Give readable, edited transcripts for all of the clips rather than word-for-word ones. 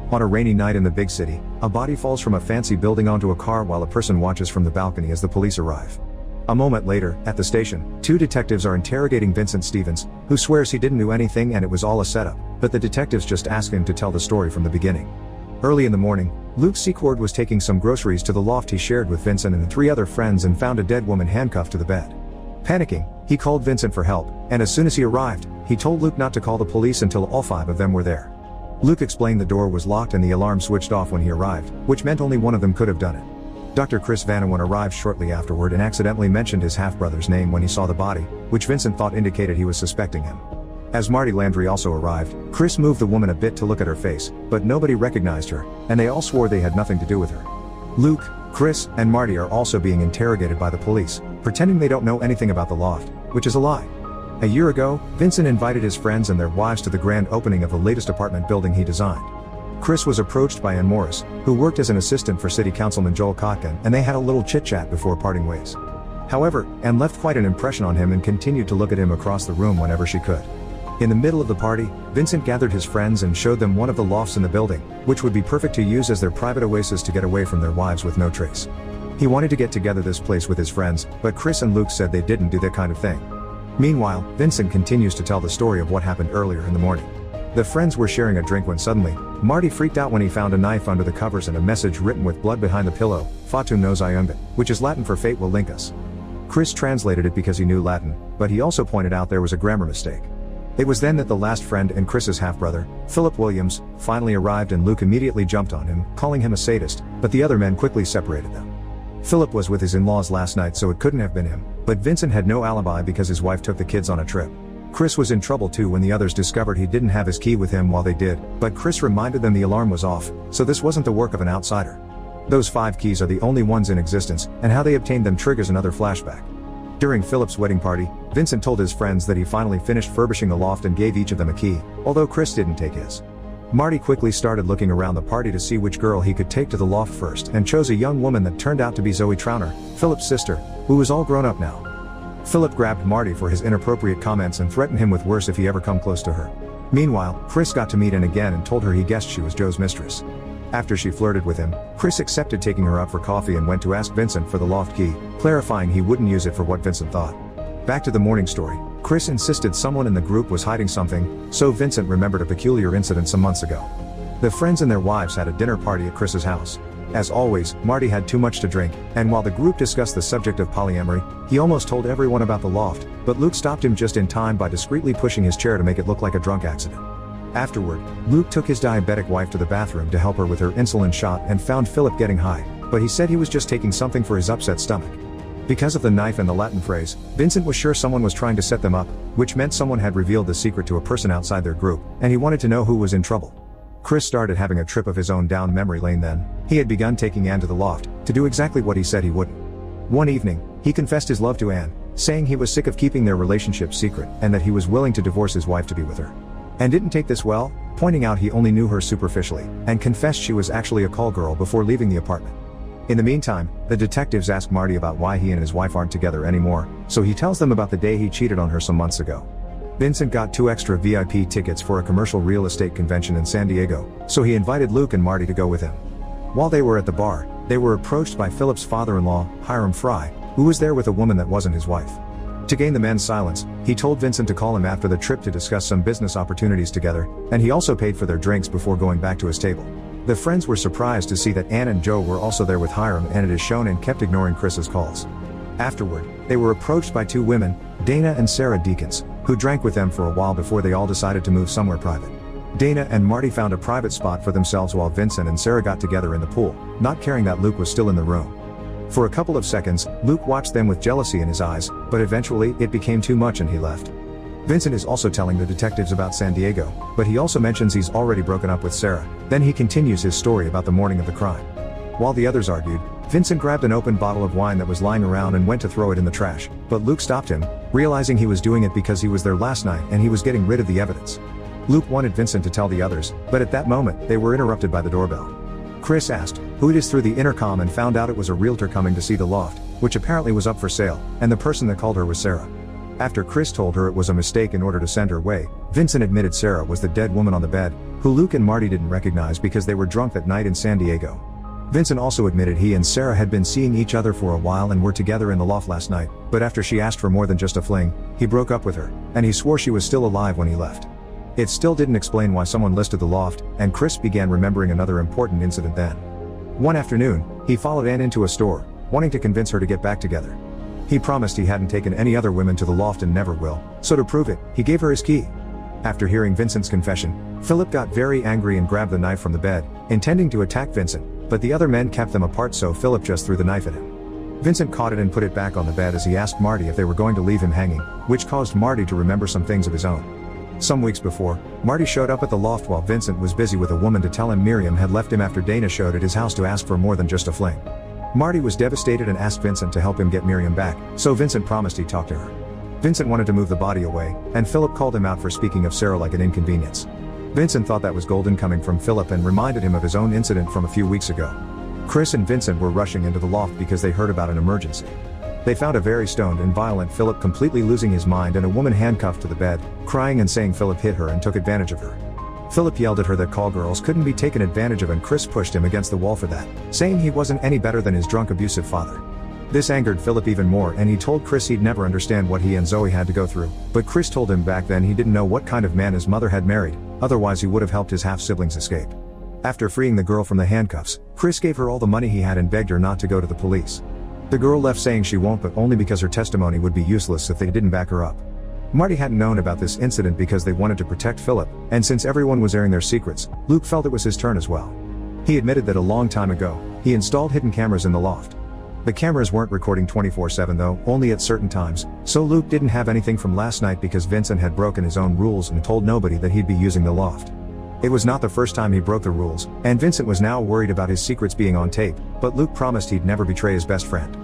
On a rainy night in the big city, a body falls from a fancy building onto a car while a person watches from the balcony as the police arrive. A moment later, at the station, two detectives are interrogating Vincent Stevens, who swears he didn't do anything and it was all a setup, but the detectives just ask him to tell the story from the beginning. Early in the morning, Luke Secord was taking some groceries to the loft he shared with Vincent and three other friends and found a dead woman handcuffed to the bed. Panicking, he called Vincent for help, and as soon as he arrived, he told Luke not to call the police until all five of them were there. Luke explained the door was locked and the alarm switched off when he arrived, which meant only one of them could have done it. Dr. Chris Vanawan arrived shortly afterward and accidentally mentioned his half-brother's name when he saw the body, which Vincent thought indicated he was suspecting him. As Marty Landry also arrived, Chris moved the woman a bit to look at her face, but nobody recognized her, and they all swore they had nothing to do with her. Luke, Chris, and Marty are also being interrogated by the police, pretending they don't know anything about the loft, which is a lie. A year ago, Vincent invited his friends and their wives to the grand opening of the latest apartment building he designed. Chris was approached by Ann Morris, who worked as an assistant for City Councilman Joel Kotkin, and they had a little chit-chat before parting ways. However, Ann left quite an impression on him and continued to look at him across the room whenever she could. In the middle of the party, Vincent gathered his friends and showed them one of the lofts in the building, which would be perfect to use as their private oasis to get away from their wives with no trace. He wanted to get together this place with his friends, but Chris and Luke said they didn't do that kind of thing. Meanwhile, Vincent continues to tell the story of what happened earlier in the morning. The friends were sharing a drink when suddenly, Marty freaked out when he found a knife under the covers and a message written with blood behind the pillow, Fatum nos iumbit, which is Latin for fate will link us. Chris translated it because he knew Latin, but he also pointed out there was a grammar mistake. It was then that the last friend and Chris's half-brother, Philip Williams, finally arrived and Luke immediately jumped on him, calling him a sadist, but the other men quickly separated them. Philip was with his in-laws last night so it couldn't have been him, but Vincent had no alibi because his wife took the kids on a trip. Chris was in trouble too when the others discovered he didn't have his key with him while they did, but Chris reminded them the alarm was off, so this wasn't the work of an outsider. Those 5 keys are the only ones in existence, and how they obtained them triggers another flashback. During Philip's wedding party, Vincent told his friends that he finally finished furbishing the loft and gave each of them a key, although Chris didn't take his. Marty quickly started looking around the party to see which girl he could take to the loft first and chose a young woman that turned out to be Zoe Trauner, Philip's sister, who was all grown up now. Philip grabbed Marty for his inappropriate comments and threatened him with worse if he ever come close to her. Meanwhile, Chris got to meet Ann again and told her he guessed she was Joe's mistress. After she flirted with him, Chris accepted taking her out for coffee and went to ask Vincent for the loft key, clarifying he wouldn't use it for what Vincent thought. Back to the morning story, Chris insisted someone in the group was hiding something, so Vincent remembered a peculiar incident some months ago. The friends and their wives had a dinner party at Chris's house. As always, Marty had too much to drink, and while the group discussed the subject of polyamory, he almost told everyone about the loft, but Luke stopped him just in time by discreetly pushing his chair to make it look like a drunk accident. Afterward, Luke took his diabetic wife to the bathroom to help her with her insulin shot and found Philip getting high, but he said he was just taking something for his upset stomach. Because of the knife and the Latin phrase, Vincent was sure someone was trying to set them up, which meant someone had revealed the secret to a person outside their group, and he wanted to know who was in trouble. Chris started having a trip of his own down memory lane then. He had begun taking Ann to the loft, to do exactly what he said he wouldn't. One evening, he confessed his love to Ann, saying he was sick of keeping their relationship secret and that he was willing to divorce his wife to be with her. Ann didn't take this well, pointing out he only knew her superficially, and confessed she was actually a call girl before leaving the apartment. In the meantime, the detectives ask Marty about why he and his wife aren't together anymore, so he tells them about the day he cheated on her some months ago. Vincent got 2 extra VIP tickets for a commercial real estate convention in San Diego, so he invited Luke and Marty to go with him. While they were at the bar, they were approached by Philip's father-in-law, Hiram Fry, who was there with a woman that wasn't his wife. To gain the men's silence, he told Vincent to call him after the trip to discuss some business opportunities together, and he also paid for their drinks before going back to his table. The friends were surprised to see that Ann and Joe were also there with Hiram, and it is shown and kept ignoring Chris's calls. Afterward, they were approached by 2 women, Dana and Sarah Deakins, who drank with them for a while before they all decided to move somewhere private. Dana and Marty found a private spot for themselves while Vincent and Sarah got together in the pool, not caring that Luke was still in the room. For a couple of seconds, Luke watched them with jealousy in his eyes, but eventually it became too much and he left. Vincent is also telling the detectives about San Diego, but he also mentions he's already broken up with Sarah. Then he continues his story about the morning of the crime. While the others argued, Vincent grabbed an open bottle of wine that was lying around and went to throw it in the trash, but Luke stopped him, realizing he was doing it because he was there last night and he was getting rid of the evidence. Luke wanted Vincent to tell the others, but at that moment, they were interrupted by the doorbell. Chris asked who it is through the intercom and found out it was a realtor coming to see the loft, which apparently was up for sale, and the person that called her was Sarah. After Chris told her it was a mistake in order to send her away, Vincent admitted Sarah was the dead woman on the bed, who Luke and Marty didn't recognize because they were drunk that night in San Diego. Vincent also admitted he and Sarah had been seeing each other for a while and were together in the loft last night, but after she asked for more than just a fling, he broke up with her, and he swore she was still alive when he left. It still didn't explain why someone listed the loft, and Chris began remembering another important incident then. One afternoon, he followed Anne into a store, wanting to convince her to get back together. He promised he hadn't taken any other women to the loft and never will, so to prove it, he gave her his key. After hearing Vincent's confession, Philip got very angry and grabbed the knife from the bed, intending to attack Vincent, but the other men kept them apart, so Philip just threw the knife at him. Vincent caught it and put it back on the bed as he asked Marty if they were going to leave him hanging, which caused Marty to remember some things of his own. Some weeks before, Marty showed up at the loft while Vincent was busy with a woman to tell him Miriam had left him after Dana showed at his house to ask for more than just a fling. Marty was devastated and asked Vincent to help him get Miriam back, so Vincent promised he'd talk to her. Vincent wanted to move the body away, and Philip called him out for speaking of Sarah like an inconvenience. Vincent thought that was golden coming from Philip and reminded him of his own incident from a few weeks ago. Chris and Vincent were rushing into the loft because they heard about an emergency. They found a very stoned and violent Philip completely losing his mind and a woman handcuffed to the bed, crying and saying Philip hit her and took advantage of her. Philip yelled at her that call girls couldn't be taken advantage of, and Chris pushed him against the wall for that, saying he wasn't any better than his drunk abusive father. This angered Philip even more, and he told Chris he'd never understand what he and Zoe had to go through, but Chris told him back then he didn't know what kind of man his mother had married, otherwise he would have helped his half-siblings escape. After freeing the girl from the handcuffs, Chris gave her all the money he had and begged her not to go to the police. The girl left saying she won't, but only because her testimony would be useless if they didn't back her up. Marty hadn't known about this incident because they wanted to protect Philip, and since everyone was airing their secrets, Luke felt it was his turn as well. He admitted that a long time ago, he installed hidden cameras in the loft. The cameras weren't recording 24/7 though, only at certain times, so Luke didn't have anything from last night because Vincent had broken his own rules and told nobody that he'd be using the loft. It was not the first time he broke the rules, and Vincent was now worried about his secrets being on tape, but Luke promised he'd never betray his best friend.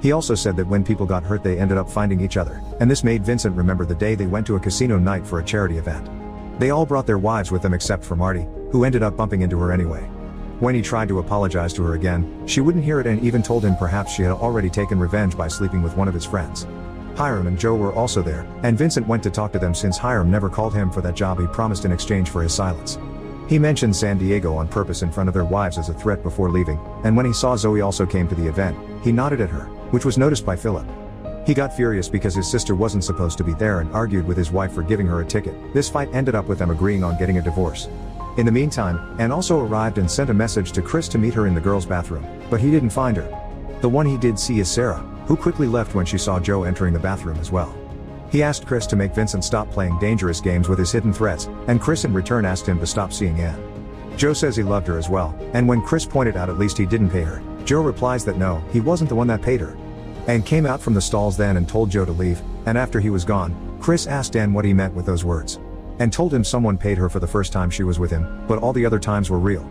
He also said that when people got hurt they ended up finding each other, and this made Vincent remember the day they went to a casino night for a charity event. They all brought their wives with them except for Marty, who ended up bumping into her anyway. When he tried to apologize to her again, she wouldn't hear it and even told him perhaps she had already taken revenge by sleeping with one of his friends. Hiram and Joe were also there, and Vincent went to talk to them since Hiram never called him for that job he promised in exchange for his silence. He mentioned San Diego on purpose in front of their wives as a threat before leaving, and when he saw Zoe also came to the event, he nodded at her, which was noticed by Philip. He got furious because his sister wasn't supposed to be there and argued with his wife for giving her a ticket. This fight ended up with them agreeing on getting a divorce. In the meantime, Anne also arrived and sent a message to Chris to meet her in the girls' bathroom, but he didn't find her. The one he did see is Sarah, who quickly left when she saw Joe entering the bathroom as well. He asked Chris to make Vincent stop playing dangerous games with his hidden threats, and Chris in return asked him to stop seeing Anne. Joe says he loved her as well, and when Chris pointed out at least he didn't pay her, Joe replies that no, he wasn't the one that paid her. Anne came out from the stalls then and told Joe to leave, and after he was gone, Chris asked Anne what he meant with those words. And told him someone paid her for the first time she was with him, but all the other times were real.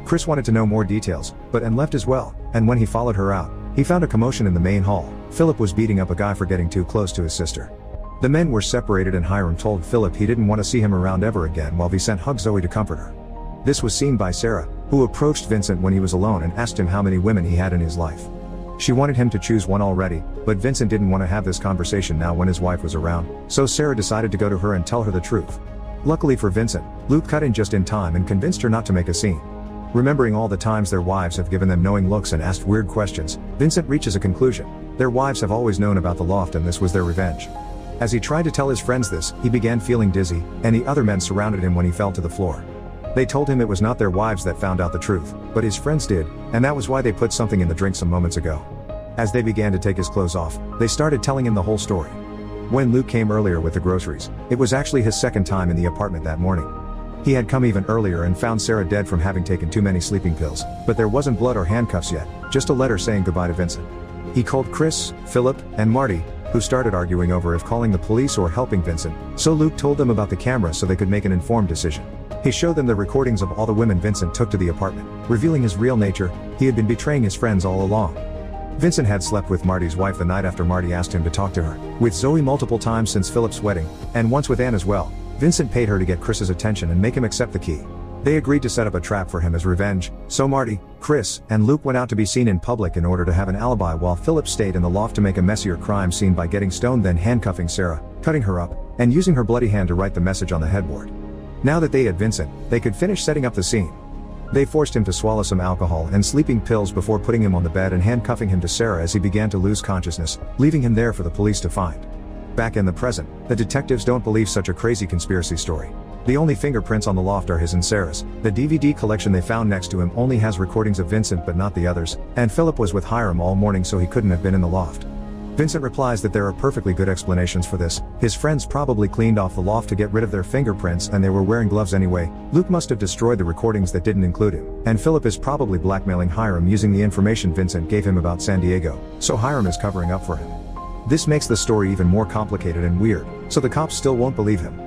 Chris wanted to know more details, but Anne left as well, and when he followed her out, he found a commotion in the main hall. Philip was beating up a guy for getting too close to his sister. The men were separated and Hiram told Philip he didn't want to see him around ever again while Vincent hugged Zoe to comfort her. This was seen by Sarah, who approached Vincent when he was alone and asked him how many women he had in his life. She wanted him to choose one already, but Vincent didn't want to have this conversation now when his wife was around, so Sarah decided to go to her and tell her the truth. Luckily for Vincent, Luke cut in just in time and convinced her not to make a scene. Remembering all the times their wives have given them knowing looks and asked weird questions, Vincent reaches a conclusion. Their wives have always known about the loft and this was their revenge. As he tried to tell his friends this, he began feeling dizzy, and the other men surrounded him when he fell to the floor. They told him it was not their wives that found out the truth, but his friends did, and that was why they put something in the drink some moments ago. As they began to take his clothes off, they started telling him the whole story. When Luke came earlier with the groceries, it was actually his second time in the apartment that morning. He had come even earlier and found Sarah dead from having taken too many sleeping pills, but there wasn't blood or handcuffs yet, just a letter saying goodbye to Vincent. He called Chris, Philip, and Marty, who started arguing over if calling the police or helping Vincent, so Luke told them about the camera so they could make an informed decision. He showed them the recordings of all the women Vincent took to the apartment, revealing his real nature. He had been betraying his friends all along. Vincent had slept with Marty's wife the night after Marty asked him to talk to her, with Zoe multiple times since Philip's wedding, and once with Anne as well. Vincent paid her to get Chris's attention and make him accept the key. They agreed to set up a trap for him as revenge, so Marty, Chris, and Luke went out to be seen in public in order to have an alibi while Philip stayed in the loft to make a messier crime scene by getting stoned, then handcuffing Sarah, cutting her up, and using her bloody hand to write the message on the headboard. Now that they had Vincent, they could finish setting up the scene. They forced him to swallow some alcohol and sleeping pills before putting him on the bed and handcuffing him to Sarah as he began to lose consciousness, leaving him there for the police to find. Back in the present, the detectives don't believe such a crazy conspiracy story. The only fingerprints on the loft are his and Sarah's. The DVD collection they found next to him only has recordings of Vincent but not the others, and Philip was with Hiram all morning so he couldn't have been in the loft. Vincent replies that there are perfectly good explanations for this. His friends probably cleaned off the loft to get rid of their fingerprints and they were wearing gloves anyway. Luke must have destroyed the recordings that didn't include him, and Philip is probably blackmailing Hiram using the information Vincent gave him about San Diego, so Hiram is covering up for him. This makes the story even more complicated and weird, so the cops still won't believe him.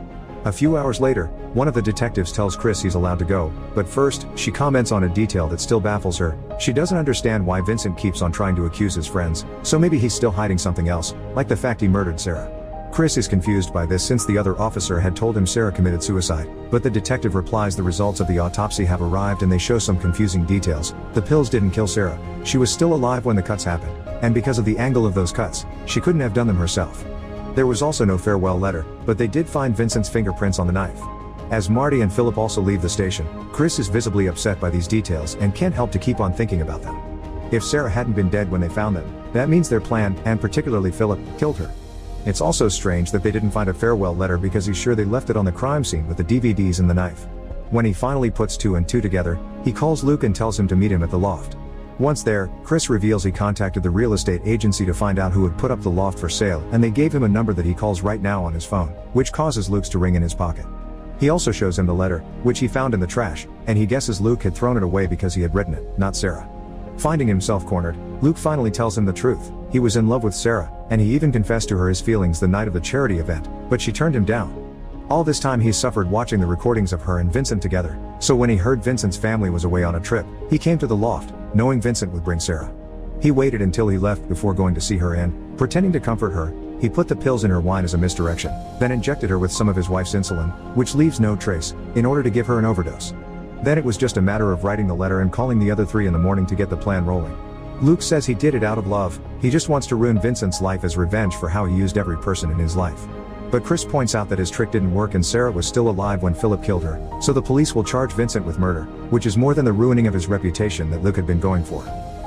A few hours later, one of the detectives tells Chris he's allowed to go, but first, she comments on a detail that still baffles her. She doesn't understand why Vincent keeps on trying to accuse his friends, so maybe he's still hiding something else, like the fact he murdered Sarah. Chris is confused by this since the other officer had told him Sarah committed suicide, but the detective replies the results of the autopsy have arrived and they show some confusing details. The pills didn't kill Sarah, she was still alive when the cuts happened, and because of the angle of those cuts, she couldn't have done them herself. There was also no farewell letter, but they did find Vincent's fingerprints on the knife. As Marty and Philip also leave the station, Chris is visibly upset by these details and can't help to keep on thinking about them. If Sarah hadn't been dead when they found them, that means their plan, and particularly Philip, killed her. It's also strange that they didn't find a farewell letter because he's sure they left it on the crime scene with the DVDs and the knife. When he finally puts two and two together, he calls Luke and tells him to meet him at the loft. Once there, Chris reveals he contacted the real estate agency to find out who had put up the loft for sale, and they gave him a number that he calls right now on his phone, which causes Luke's to ring in his pocket. He also shows him the letter, which he found in the trash, and he guesses Luke had thrown it away because he had written it, not Sarah. Finding himself cornered, Luke finally tells him the truth. He was in love with Sarah, and he even confessed to her his feelings the night of the charity event, but she turned him down. All this time he suffered watching the recordings of her and Vincent together, so when he heard Vincent's family was away on a trip, he came to the loft, knowing Vincent would bring Sarah. He waited until he left before going to see her and, pretending to comfort her, he put the pills in her wine as a misdirection, then injected her with some of his wife's insulin, which leaves no trace, in order to give her an overdose. Then it was just a matter of writing the letter and calling the other three in the morning to get the plan rolling. Luke says he did it out of love, he just wants to ruin Vincent's life as revenge for how he used every person in his life. But Chris points out that his trick didn't work and Sarah was still alive when Philip killed her, so the police will charge Vincent with murder, which is more than the ruining of his reputation that Luke had been going for.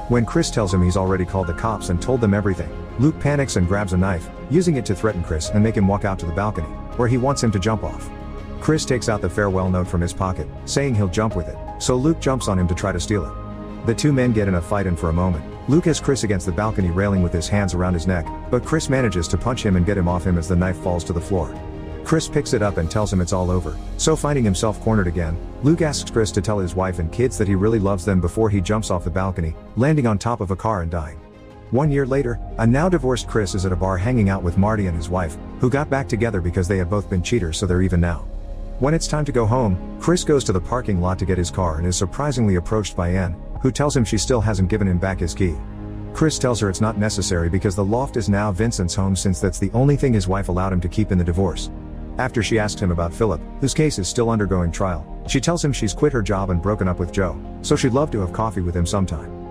When Chris tells him he's already called the cops and told them everything, Luke panics and grabs a knife, using it to threaten Chris and make him walk out to the balcony, where he wants him to jump off. Chris takes out the farewell note from his pocket, saying he'll jump with it, so Luke jumps on him to try to steal it. The two men get in a fight and for a moment, Luke has Chris against the balcony railing with his hands around his neck, but Chris manages to punch him and get him off him as the knife falls to the floor. Chris picks it up and tells him it's all over, so finding himself cornered again, Luke asks Chris to tell his wife and kids that he really loves them before he jumps off the balcony, landing on top of a car and dying. 1 year later, a now divorced Chris is at a bar hanging out with Marty and his wife, who got back together because they had both been cheaters so they're even now. When it's time to go home, Chris goes to the parking lot to get his car and is surprisingly approached by Anne, who tells him she still hasn't given him back his key. Chris tells her it's not necessary because the loft is now Vincent's home since that's the only thing his wife allowed him to keep in the divorce. After she asks him about Philip, whose case is still undergoing trial, she tells him she's quit her job and broken up with Joe, so she'd love to have coffee with him sometime.